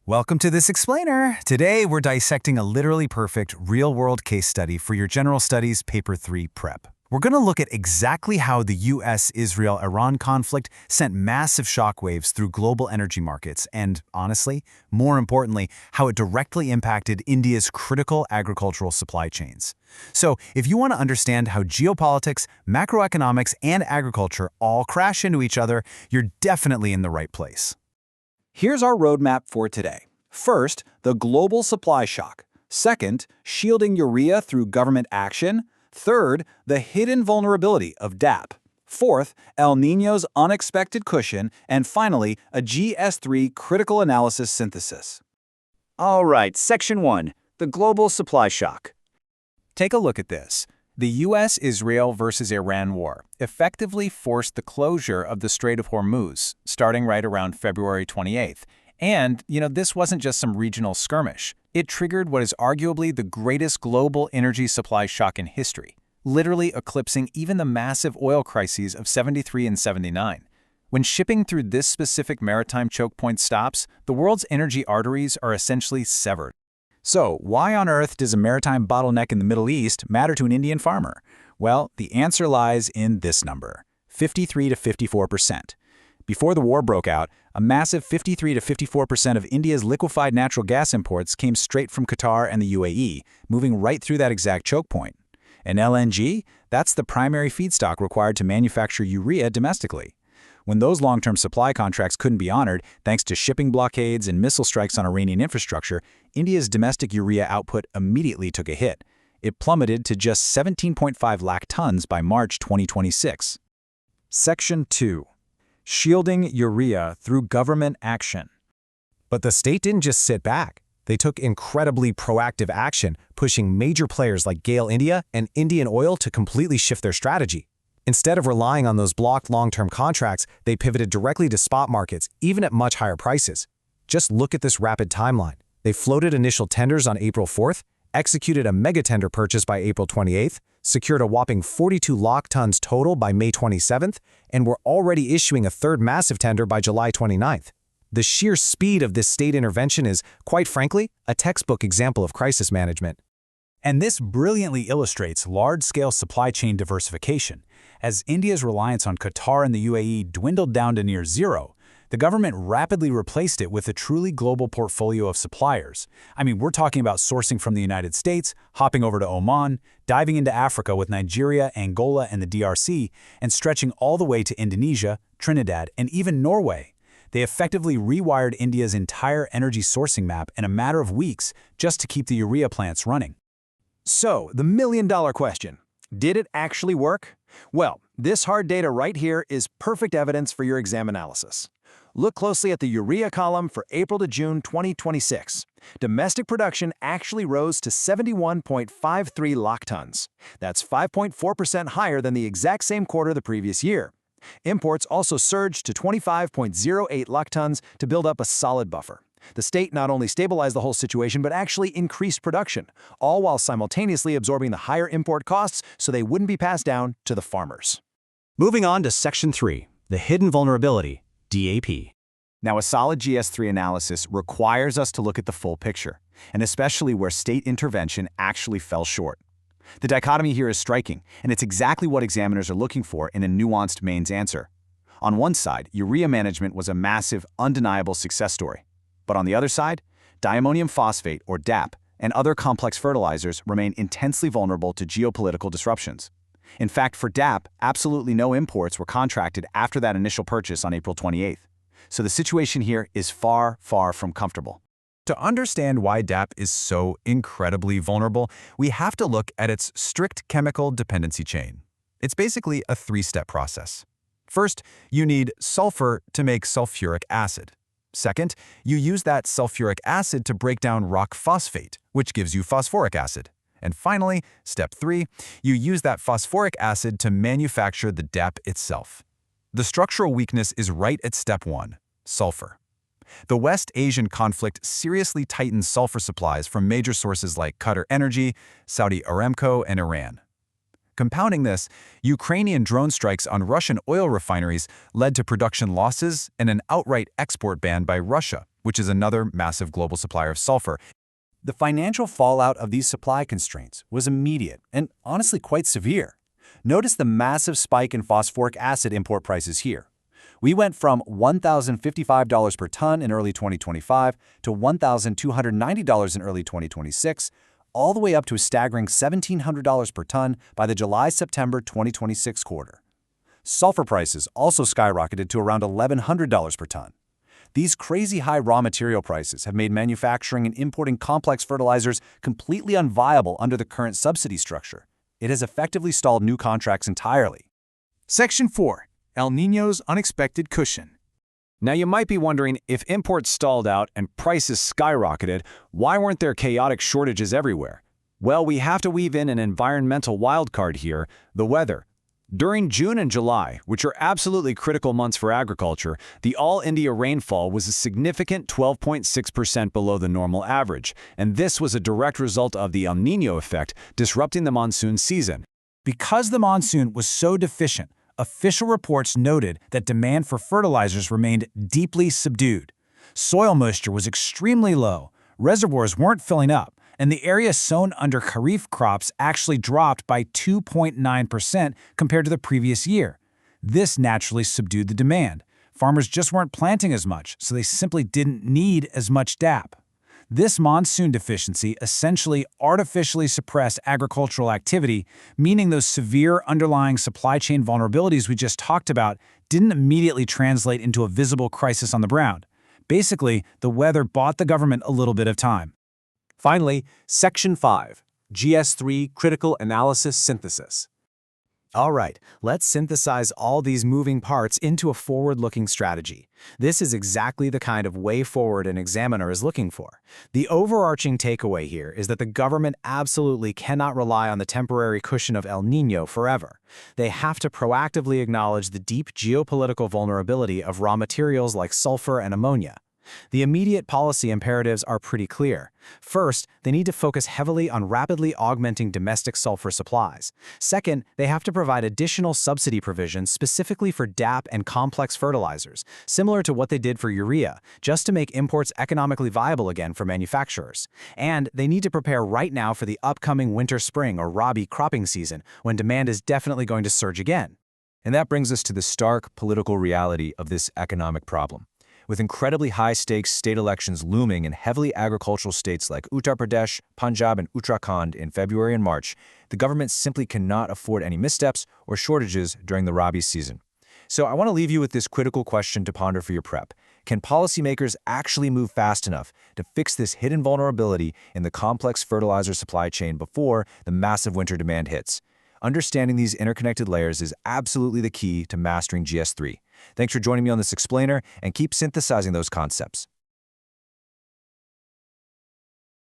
Welcome to this explainer. Today, we're dissecting a literally perfect real-world case study for your General Studies Paper 3 prep. We're going to look at exactly how the US-Israel-Iran conflict sent massive shockwaves through global energy markets and, honestly, more importantly, how it directly impacted India's critical agricultural supply chains. So, if you want to understand how geopolitics, macroeconomics, and agriculture all crash into each other, you're definitely in the right place. Here's our roadmap for today. First, the global supply shock. Second, shielding urea through government action. Third, the hidden vulnerability of DAP. Fourth, El Niño's unexpected cushion. And finally, a GS3 critical analysis synthesis. All right, Section 1, the global supply shock. Take a look at this. The US-Israel versus Iran war effectively forced the closure of the Strait of Hormuz, starting right around February 28th. And, this wasn't just some regional skirmish. It triggered what is arguably the greatest global energy supply shock in history, literally eclipsing even the massive oil crises of 73 and 79. When shipping through this specific maritime choke point stops, the world's energy arteries are essentially severed. So, why on earth does a maritime bottleneck in the Middle East matter to an Indian farmer? Well, the answer lies in this number, 53 to 54%. Before the war broke out, a massive 53 to 54% of India's liquefied natural gas imports came straight from Qatar and the UAE, moving right through that exact choke point. And LNG? That's the primary feedstock required to manufacture urea domestically. When those long-term supply contracts couldn't be honored, thanks to shipping blockades and missile strikes on Iranian infrastructure, India's domestic urea output immediately took a hit. It plummeted to just 17.5 lakh tons by March 2026. Section 2. Shielding urea through government action. But the state didn't just sit back. They took incredibly proactive action, pushing major players like Gale India and Indian Oil to completely shift their strategy. Instead of relying on those blocked long-term contracts, they pivoted directly to spot markets, even at much higher prices. Just look at this rapid timeline. They floated initial tenders on April 4th, executed a mega-tender purchase by April 28th, secured a whopping 42 lakh tons total by May 27th, and were already issuing a third massive tender by July 29th. The sheer speed of this state intervention is, quite frankly, a textbook example of crisis management. And this brilliantly illustrates large-scale supply chain diversification. As India's reliance on Qatar and the UAE dwindled down to near zero, the government rapidly replaced it with a truly global portfolio of suppliers. We're talking about sourcing from the United States, hopping over to Oman, diving into Africa with Nigeria, Angola, and the DRC, and stretching all the way to Indonesia, Trinidad, and even Norway. They effectively rewired India's entire energy sourcing map in a matter of weeks just to keep the urea plants running. So, the million-dollar question. Did it actually work? Well, this hard data right here is perfect evidence for your exam analysis. Look closely at the urea column for April to June 2026. Domestic production actually rose to 71.53 lakh tons. That's 5.4% higher than the exact same quarter the previous year. Imports also surged to 25.08 lakh tons to build up a solid buffer. The state not only stabilized the whole situation, but actually increased production, all while simultaneously absorbing the higher import costs so they wouldn't be passed down to the farmers. Moving on to Section 3, the hidden vulnerability, DAP. Now, a solid GS3 analysis requires us to look at the full picture, and especially where state intervention actually fell short. The dichotomy here is striking, and it's exactly what examiners are looking for in a nuanced mains answer. On one side, urea management was a massive, undeniable success story. But on the other side, diammonium phosphate, or DAP, and other complex fertilizers remain intensely vulnerable to geopolitical disruptions. In fact, for DAP, absolutely no imports were contracted after that initial purchase on April 28th. So the situation here is far, far from comfortable. To understand why DAP is so incredibly vulnerable, we have to look at its strict chemical dependency chain. It's basically a three-step process. First, you need sulfur to make sulfuric acid. Second, you use that sulfuric acid to break down rock phosphate, which gives you phosphoric acid. And finally, step 3, you use that phosphoric acid to manufacture the DAP itself. The structural weakness is right at step 1, sulfur. The West Asian conflict seriously tightened sulfur supplies from major sources like Qatar Energy, Saudi Aramco, and Iran. Compounding this, Ukrainian drone strikes on Russian oil refineries led to production losses and an outright export ban by Russia, which is another massive global supplier of sulfur. The financial fallout of these supply constraints was immediate and honestly quite severe. Notice the massive spike in phosphoric acid import prices here. We went from $1,055 per ton in early 2025 to $1,290 in early 2026, all the way up to a staggering $1,700 per ton by the July-September 2026 quarter. Sulfur prices also skyrocketed to around $1,100 per ton. These crazy high raw material prices have made manufacturing and importing complex fertilizers completely unviable under the current subsidy structure. It has effectively stalled new contracts entirely. Section 4. El Niño's Unexpected Cushion. Now you might be wondering, if imports stalled out and prices skyrocketed, why weren't there chaotic shortages everywhere? Well, we have to weave in an environmental wildcard here, the weather. During June and July, which are absolutely critical months for agriculture, the all-India rainfall was a significant 12.6% below the normal average, and this was a direct result of the El Niño effect disrupting the monsoon season. Because the monsoon was so deficient, official reports noted that demand for fertilizers remained deeply subdued. Soil moisture was extremely low, reservoirs weren't filling up, and the area sown under Kharif crops actually dropped by 2.9% compared to the previous year. This naturally subdued the demand. Farmers just weren't planting as much, so they simply didn't need as much DAP. This monsoon deficiency essentially artificially suppressed agricultural activity, meaning those severe underlying supply chain vulnerabilities we just talked about didn't immediately translate into a visible crisis on the ground. Basically, the weather bought the government a little bit of time. Finally, Section 5, GS3 Critical Analysis Synthesis. All right, let's synthesize all these moving parts into a forward-looking strategy. This is exactly the kind of way forward an examiner is looking for. The overarching takeaway here is that the government absolutely cannot rely on the temporary cushion of El Niño forever. They have to proactively acknowledge the deep geopolitical vulnerability of raw materials like sulfur and ammonia. The immediate policy imperatives are pretty clear. First, they need to focus heavily on rapidly augmenting domestic sulfur supplies. Second, they have to provide additional subsidy provisions specifically for DAP and complex fertilizers, similar to what they did for urea, just to make imports economically viable again for manufacturers. And they need to prepare right now for the upcoming winter-spring or Rabi cropping season, when demand is definitely going to surge again. And that brings us to the stark political reality of this economic problem. With incredibly high-stakes state elections looming in heavily agricultural states like Uttar Pradesh, Punjab, and Uttarakhand in February and March, the government simply cannot afford any missteps or shortages during the Rabi season. So I want to leave you with this critical question to ponder for your prep. Can policymakers actually move fast enough to fix this hidden vulnerability in the complex fertilizer supply chain before the massive winter demand hits? Understanding these interconnected layers is absolutely the key to mastering GS3. Thanks for joining me on this explainer, and keep synthesizing those concepts.